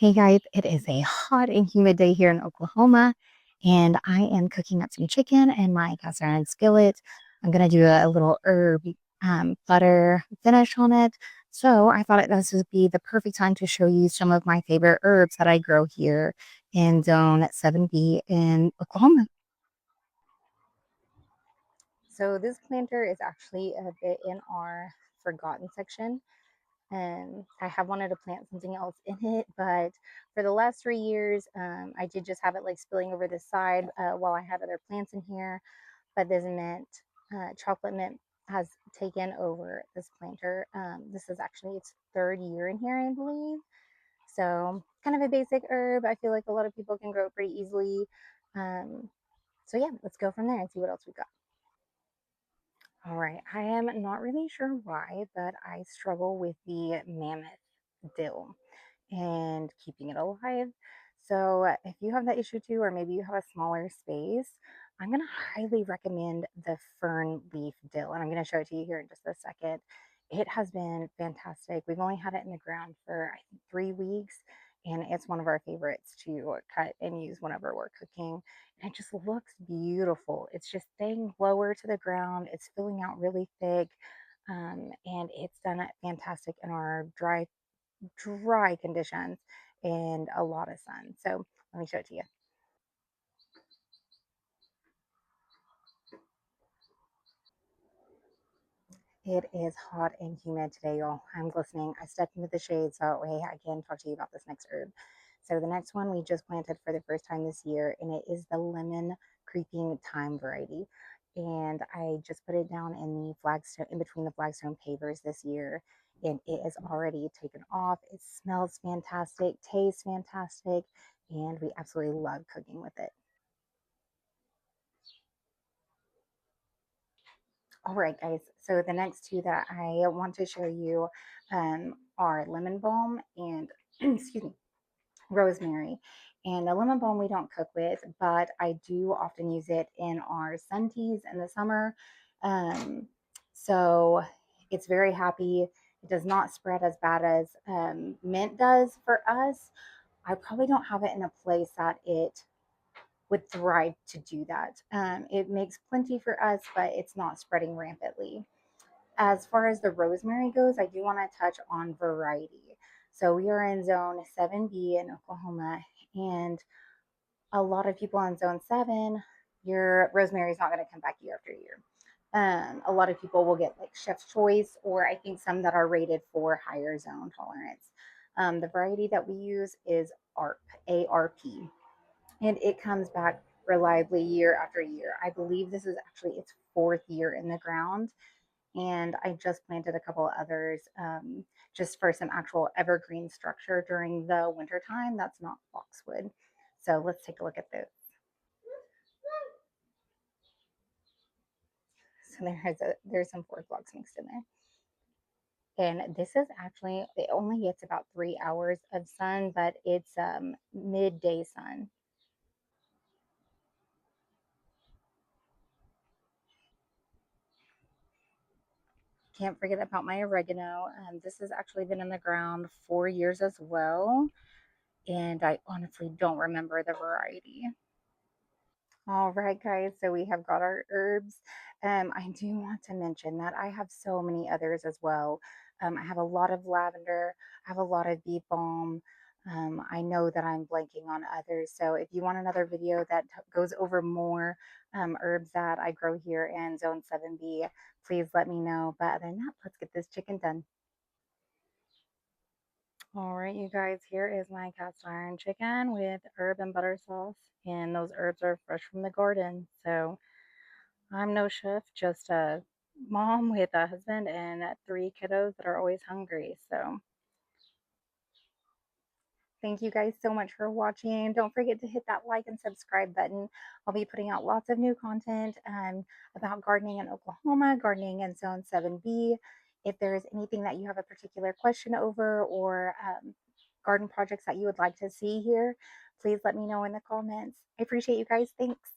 Hey guys, it is a hot and humid day here in Oklahoma, and I am cooking up some chicken in my cast iron skillet. I'm gonna do a little herb butter finish on it. So I thought this would be the perfect time to show you some of my favorite herbs that I grow here in Zone 7B in Oklahoma. So this planter is actually a bit in our forgotten section. And I have wanted to plant something else in it, but for the last 3 years, I did just have it like spilling over the side while I had other plants in here. But this mint, chocolate mint, has taken over this planter. This is actually its third year in here, I believe. So kind of a basic herb. I feel like a lot of people can grow it pretty easily. Um, so yeah, let's go from there and see what else we got. All right. I am not really sure why, but I struggle with the mammoth dill and keeping it alive. So, if you have that issue too, or maybe you have a smaller space, I'm going to highly recommend the fern leaf dill. And I'm going to show it to you here in just a second. It has been fantastic. We've only had it in the ground for, I think, 3 weeks. And it's one of our favorites to cut and use whenever we're cooking. And it just looks beautiful. It's just staying lower to the ground. It's filling out really thick. And it's done it fantastic in our dry conditions and a lot of sun. So let me show it to you. It is hot and humid today, y'all. I'm glistening. I stepped into the shade so that way I can talk to you about this next herb. So the next one we just planted for the first time this year, and it is the lemon creeping thyme variety. And I just put it down in the flagstone, in between the flagstone pavers this year, and it is already taken off. It smells fantastic, tastes fantastic, and we absolutely love cooking with it. All right, guys. So the next two that I want to show you are lemon balm and excuse me, rosemary. And the lemon balm we don't cook with, but I do often use it in our sun teas in the summer. Um, so it's very happy. It does not spread as bad as mint does for us. I probably don't have it in a place that it would thrive to do that. It makes plenty for us, but it's not spreading rampantly. As far as the rosemary goes, I do want to touch on variety. So we are in zone 7B in Oklahoma, and a lot of people in zone 7, your rosemary is not going to come back year after year. A lot of people will get like chef's choice, or I think some that are rated for higher zone tolerance. The variety that we use is ARP, and it comes back reliably year after year. I believe this is actually its fourth year in the ground, and I just planted a couple of others just for some actual evergreen structure during the winter time. That's not boxwood. So let's take a look at this. So there's some forest blocks mixed in there. And this is actually, it only gets about 3 hours of sun, but it's midday sun. Can't forget about my oregano. This has actually been in the ground 4 years as well. And I honestly don't remember the variety. All right, guys. So we have got our herbs. I do want to mention that I have so many others as well. I have a lot of lavender. I have a lot of bee balm. I know that I'm blanking on others. So if you want another video that goes over more herbs that I grow here in Zone 7B, please let me know. But other than that, let's get this chicken done. All right, you guys, here is my cast iron chicken with herb and butter sauce. And those herbs are fresh from the garden. So I'm no chef, just a mom with a husband and three kiddos that are always hungry. So thank you guys so much for watching. Don't forget to hit that like and subscribe button. I'll be putting out lots of new content about gardening in Oklahoma, gardening in Zone 7B. If there is anything that you have a particular question over or garden projects that you would like to see here, please let me know in the comments. I appreciate you guys. Thanks.